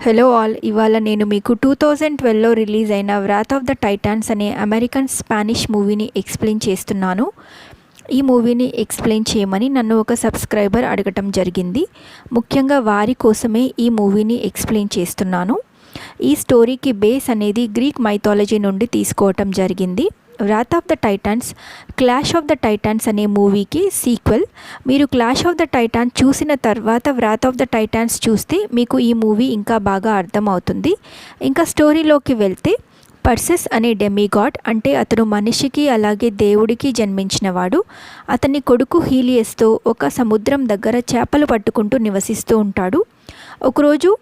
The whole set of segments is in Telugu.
హలో ఆల్, ఇవాళ నేను మీకు 2012లో రిలీజ్ అయిన వ్రాత్ ఆఫ్ ద టైటాన్స్ అనే అమెరికన్ స్పానిష్ మూవీని ఎక్స్ప్లెయిన్ చేస్తున్నాను. ఈ మూవీని ఎక్స్ప్లెయిన్ చేయమని నన్ను ఒక సబ్స్క్రైబర్ అడగటం జరిగింది. ముఖ్యంగా వారి కోసమే ఈ మూవీని ఎక్స్ప్లెయిన్ చేస్తున్నాను. ఈ స్టోరీకి బేస్ అనేది గ్రీక్ మైథాలజీ నుండి తీసుకోవటం జరిగింది. Wrath of the Titans clash of the Titans అనే మూవీకి సీక్వెల్. మీరు క్లాష్ ఆఫ్ ద టైటాన్స్ చూసిన తర్వాత వ్రాత్ ఆఫ్ ద టైటాన్స్ చూస్తే మీకు ఈ మూవీ ఇంకా బాగా అర్థమవుతుంది. ఇంకా స్టోరీలోకి వెళ్తే, పర్సెస్ అనే డెమిగాడ్, అంటే అతను మనిషికి అలాగే దేవుడికి జన్మించినవాడు. అతని కొడుకు హీలియస్తో ఒక సముద్రం దగ్గర చేపలు పట్టుకుంటూ నివసిస్తూ ఉంటాడు. ఒకరోజు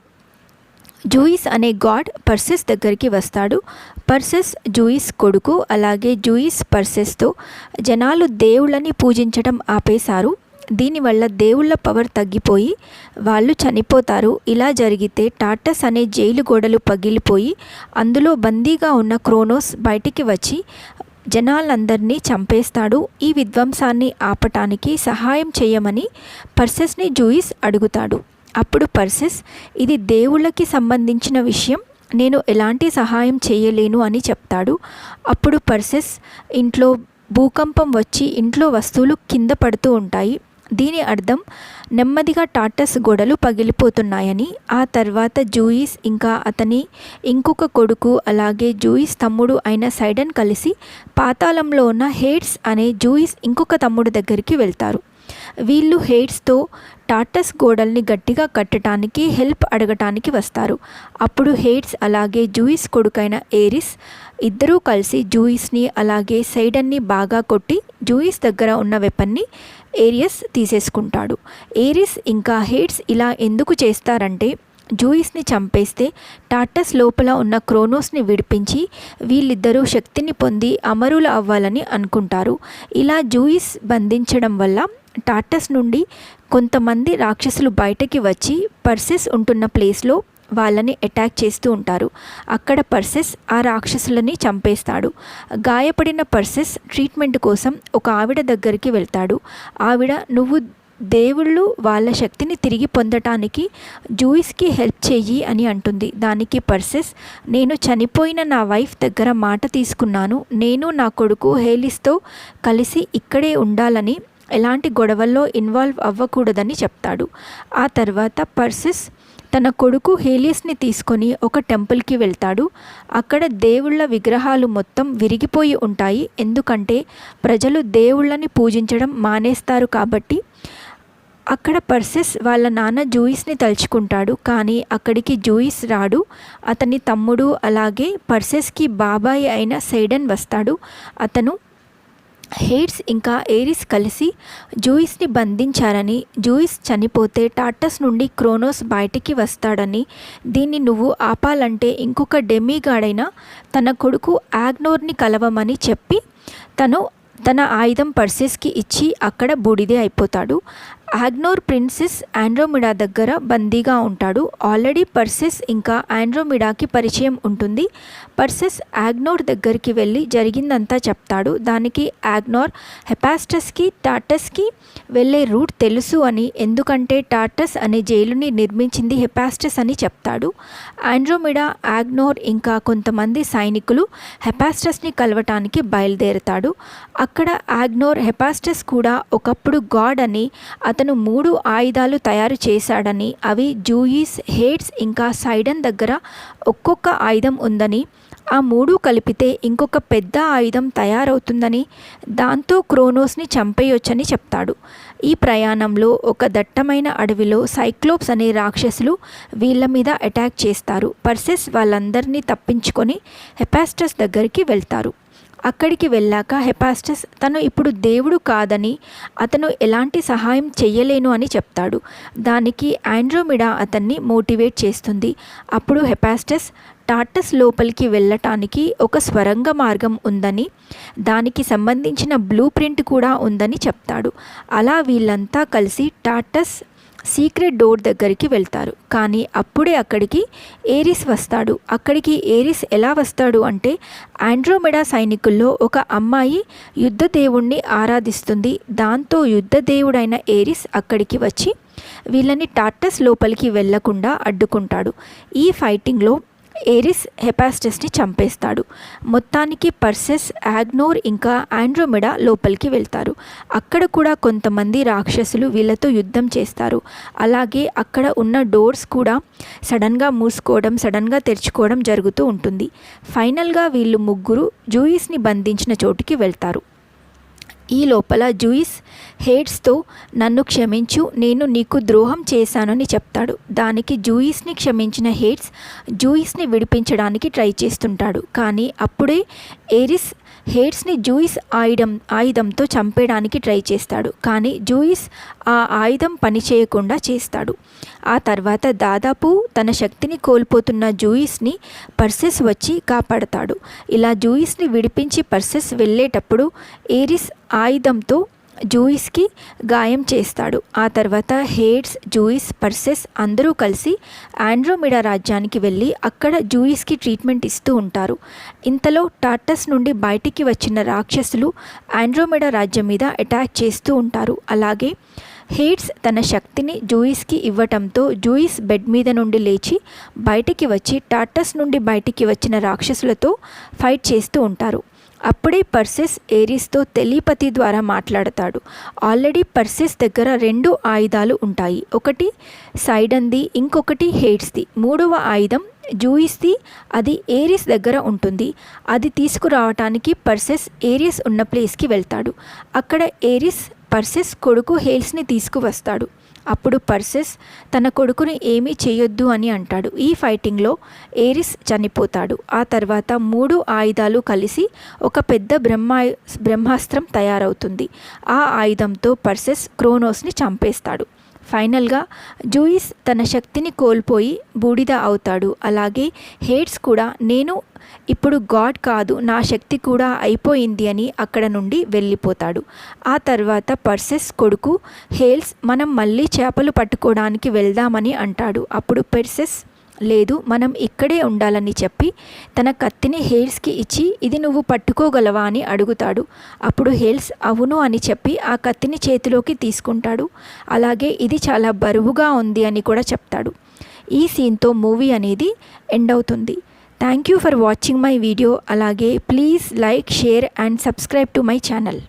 జూయిస్ అనే గాడ్ పర్సెస్ దగ్గరికి వస్తాడు. పర్సెస్ జూయిస్ కొడుకు. అలాగే జూయిస్ పర్సెస్తో జనాలు దేవుళ్ళని పూజించడం ఆపేశారు. దీనివల్ల దేవుళ్ళ పవర్ తగ్గిపోయి వాళ్ళు చనిపోతారు. ఇలా జరిగితే టార్టస్ అనే జైలు గోడలు పగిలిపోయి అందులో బందీగా ఉన్న క్రోనోస్ బయటికి వచ్చి జనాలందరినీ చంపేస్తాడు. ఈ విధ్వంసాన్ని ఆపటానికి సహాయం చేయమని పర్సెస్ని జూయిస్ అడుగుతాడు. అప్పుడు పర్సెస్, ఇది దేవుళ్ళకి సంబంధించిన విషయం, నేను ఎలాంటి సహాయం చేయలేను అని చెప్తాడు. అప్పుడు పర్సెస్, ఇంట్లో భూకంపం వచ్చి ఇంట్లో వస్తువులు కింద పడుతూ ఉంటాయి. దీని అర్థం నెమ్మదిగా టార్టస్ గోడలు పగిలిపోతున్నాయని. ఆ తర్వాత జూయిస్ ఇంకా అతని ఇంకొక కొడుకు అలాగే జూయిస్ తమ్ముడు అయిన సైడన్ కలిసి పాతాళంలో ఉన్న హేడ్స్ అనే జూయిస్ ఇంకొక తమ్ముడు దగ్గరికి వెళ్తారు. వీళ్ళు హేడ్స్తో టార్టస్ గోడల్ని గట్టిగా కట్టడానికి హెల్ప్ అడగటానికి వస్తారు. అప్పుడు హేడ్స్ అలాగే జూయిస్ కొడుకైన ఏరిస్ ఇద్దరూ కలిసి జూయిస్ని అలాగే సైడన్ని బాగా కొట్టి జూయిస్ దగ్గర ఉన్న వెపన్ని ఏరియస్ తీసేసుకుంటాడు. ఏరిస్ ఇంకా హేడ్స్ ఇలా ఎందుకు చేస్తారంటే, జూయిస్ని చంపేస్తే టార్టస్ లోపల ఉన్న క్రోనోస్ని విడిపించి వీళ్ళిద్దరూ శక్తిని పొంది అమరులు అవ్వాలని అనుకుంటారు. ఇలా జూయిస్ బంధించడం వల్ల టార్టస్ నుండి కొంతమంది రాక్షసులు బయటకి వచ్చి పర్సెస్ ఉంటున్న ప్లేస్లో వాళ్ళని అటాక్ చేస్తూ ఉంటారు. అక్కడ పర్సెస్ ఆ రాక్షసులని చంపేస్తాడు. గాయపడిన పర్సెస్ ట్రీట్మెంట్ కోసం ఒక ఆవిడ దగ్గరికి వెళ్తాడు. ఆవిడ, నువ్వు దేవుళ్ళు వాళ్ళ శక్తిని తిరిగి పొందటానికి జూయిస్కి హెల్ప్ చెయ్యి అని అంటుంది. దానికి పర్సెస్, నేను చనిపోయిన నా వైఫ్ దగ్గర మాట తీసుకున్నాను. నేను నా కొడుకు హేలిస్తో కలిసి ఇక్కడే ఉండాలని, ఎలాంటి గొడవల్లో ఇన్వాల్వ్ అవ్వకూడదని చెప్తాడు. ఆ తర్వాత పర్సెస్ తన కొడుకు హేలియస్ని తీసుకొని ఒక టెంపుల్కి వెళ్తాడు. అక్కడ దేవుళ్ళ విగ్రహాలు మొత్తం విరిగిపోయి ఉంటాయి. ఎందుకంటే ప్రజలు దేవుళ్ళని పూజించడం మానేస్తారు కాబట్టి. అక్కడ పర్సెస్ వాళ్ళ నాన్న జూయిస్ని తలుచుకుంటాడు. కానీ అక్కడికి జూయిస్ రాడు. అతని తమ్ముడు అలాగే పర్సెస్కి బాబాయ్ అయిన సైడన్ వస్తాడు. అతను, హేడ్స్ ఇంకా ఏరిస్ కలిసి జూయిస్ని బంధించారని, జూయిస్ చనిపోతే టార్టస్ నుండి క్రోనోస్ బయటికి వస్తాడని, దీన్ని నువ్వు ఆపాలంటే ఇంకొక డెమిగాడైన తన కొడుకు ఆగ్నోర్ని కలవమని చెప్పి తన ఆయుధం పర్సెస్కి ఇచ్చి అక్కడ బూడిదే అయిపోతాడు. ఆగ్నోర్ ప్రిన్సెస్ ఆండ్రోమిడా దగ్గర బందీగా ఉంటాడు. ఆల్రెడీ పర్సెస్ ఇంకా ఆండ్రోమిడాకి పరిచయం ఉంటుంది. పర్సెస్ ఆగ్నోర్ దగ్గరికి వెళ్ళి జరిగిందంతా చెప్తాడు. దానికి ఆగ్నోర్ హెపాస్టస్కి టార్టస్కి వెళ్ళే రూట్ తెలుసు అని, ఎందుకంటే టార్టస్ అనే జైలుని నిర్మించింది హెపాస్టస్ అని చెప్తాడు. ఆండ్రోమిడా, ఆగ్నోర్ ఇంకా కొంతమంది సైనికులు హెపాస్టస్ని కలవటానికి బయలుదేరతాడు. అక్కడ ఆగ్నోర్ హెపాస్టస్ కూడా ఒకప్పుడు గాడ్ అని, అతను 3 ఆయుధాలు తయారు చేశాడని, అవి జూయిస్, హేడ్స్ ఇంకా సైడన్ దగ్గర ఒక్కొక్క ఆయుధం ఉందని, ఆ 3 కలిపితే ఇంకొక పెద్ద ఆయుధం తయారవుతుందని, దాంతో క్రోనోస్ని చంపేయొచ్చని చెప్తాడు. ఈ ప్రయాణంలో ఒక దట్టమైన అడవిలో సైక్లోప్స్ అనే రాక్షసులు వీళ్ళ మీద అటాక్ చేస్తారు. పర్సెస్ వాళ్ళందరినీ తప్పించుకొని హెపాస్టస్ దగ్గరికి వెళ్తారు. అక్కడికి వెళ్ళాక హెపాస్టస్ తను ఇప్పుడు దేవుడు కాదని, అతను ఎలాంటి సహాయం చెయ్యలేను అని చెప్తాడు. దానికి ఆండ్రోమిడా అతన్ని మోటివేట్ చేస్తుంది. అప్పుడు హెపాస్టస్ టార్టస్ లోపలికి వెళ్ళటానికి ఒక స్వరంగ మార్గం ఉందని, దానికి సంబంధించిన బ్లూ ప్రింట్ కూడా ఉందని చెప్తాడు. అలా వీళ్ళంతా కలిసి టార్టస్ సీక్రెట్ డోర్ దగ్గరికి వెళ్తారు. కానీ అప్పుడే అక్కడికి ఏరిస్ వస్తాడు. అక్కడికి ఏరిస్ ఎలా వస్తాడు అంటే, ఆండ్రోమెడా సైనికుల్లో ఒక అమ్మాయి యుద్ధ దేవుణ్ణి ఆరాధిస్తుంది. దాంతో యుద్ధ దేవుడైన ఏరిస్ అక్కడికి వచ్చి వీళ్ళని టార్టస్ లోపలికి వెళ్లకుండా అడ్డుకుంటాడు. ఈ ఫైటింగ్లో ఏరిస్ హెపాస్టస్ని చంపేస్తాడు. మొత్తానికి పర్సెస్, ఆగ్నోర్ ఇంకా ఆండ్రోమెడా లోపలికి వెళ్తారు. అక్కడ కూడా కొంతమంది రాక్షసులు వీళ్ళతో యుద్ధం చేస్తారు. అలాగే అక్కడ ఉన్న డోర్స్ కూడా సడన్గా మూసుకోవడం, సడన్గా తెరుచుకోవడం జరుగుతూ ఉంటుంది. ఫైనల్గా వీళ్ళు ముగ్గురు జూయిస్ని బంధించిన చోటుకి వెళ్తారు. ఈ లోపల జూయిస్ హేడ్స్తో నన్ను క్షమించు, నేను నీకు ద్రోహం చేశానని చెప్తాడు. దానికి జూయిస్ని క్షమించిన హేడ్స్ జూయిస్ని విడిపించడానికి ట్రై చేస్తుంటాడు. కానీ అప్పుడే ఏరిస్ హేడ్స్ని జూయిస్ ఆయుధంతో చంపేయడానికి ట్రై చేస్తాడు. కానీ జూయిస్ ఆ ఆయుధం పనిచేయకుండా చేస్తాడు. ఆ తర్వాత దాదాపు తన శక్తిని కోల్పోతున్న జూయిస్ని పర్సెస్ వచ్చి కాపాడతాడు. ఇలా జూయిస్ని విడిపించి పర్సెస్ వెళ్ళేటప్పుడు ఏరిస్ ఆయుధంతో జూయిస్కి గాయం చేస్తాడు. ఆ తర్వాత హేడ్స్, జూయిస్, పర్సెస్ అందరూ కలిసి ఆండ్రోమెడా రాజ్యానికి వెళ్ళి అక్కడ జూయిస్కి ట్రీట్మెంట్ ఇస్తూ ఉంటారు. ఇంతలో టార్టస్ నుండి బయటికి వచ్చిన రాక్షసులు ఆండ్రోమెడా రాజ్యం మీద అటాక్ చేస్తూ ఉంటారు. అలాగే హేడ్స్ తన శక్తిని జూయిస్కి ఇవ్వటంతో జూయిస్ బెడ్ మీద నుండి లేచి బయటికి వచ్చి టార్టస్ నుండి బయటికి వచ్చిన రాక్షసులతో ఫైట్ చేస్తూ ఉంటారు. అప్పుడే పర్సెస్ ఏరిస్తో టెలిపతి ద్వారా మాట్లాడతాడు. ఆల్రెడీ పర్సెస్ దగ్గర 2 ఆయుధాలు ఉంటాయి. ఒకటి సైడన్ది, ఇంకొకటి హేడ్స్ది. 3వ ఆయుధం జూయిస్ది, అది ఏరిస్ దగ్గర ఉంటుంది. అది తీసుకురావటానికి పర్సెస్ ఏరిస్ ఉన్న ప్లేస్కి వెళ్తాడు. అక్కడ ఏరిస్ పర్సెస్ కొడుకు హేల్స్ని తీసుకువస్తాడు. అప్పుడు పర్సెస్ తన కొడుకుని ఏమీ చేయొద్దు అని అంటాడు. ఈ ఫైటింగ్లో ఏరిస్ చనిపోతాడు. ఆ తర్వాత 3 ఆయుధాలు కలిసి ఒక పెద్ద బ్రహ్మాస్త్రం తయారవుతుంది. ఆ ఆయుధంతో పర్సెస్ క్రోనోస్ని చంపేస్తాడు. ఫైనల్గా జూయిస్ తన శక్తిని కోల్పోయి బూడిద అవుతాడు. అలాగే హేడ్స్ కూడా నేను ఇప్పుడు గాడ్ కాదు, నా శక్తి కూడా అయిపోయింది అని అక్కడ నుండి వెళ్ళిపోతాడు. ఆ తర్వాత పర్సెస్ కొడుకు హేల్స్ మనం మళ్ళీ చేపలు పట్టుకోవడానికి వెళ్దామని అంటాడు. అప్పుడు పర్సెస్ లేదు, మనం ఇక్కడే ఉండాలని చెప్పి తన కత్తిని హేల్స్కి ఇచ్చి ఇది నువ్వు పట్టుకోగలవా అని అడుగుతాడు. అప్పుడు హేల్స్ అవును అని చెప్పి ఆ కత్తిని చేతిలోకి తీసుకుంటాడు. అలాగే ఇది చాలా బరువుగా ఉంది అని కూడా చెప్తాడు. ఈ సీన్తో మూవీ అనేది ఎండ్ అవుతుంది. Thank you for watching my video. అలాగే please like, share and subscribe to my channel.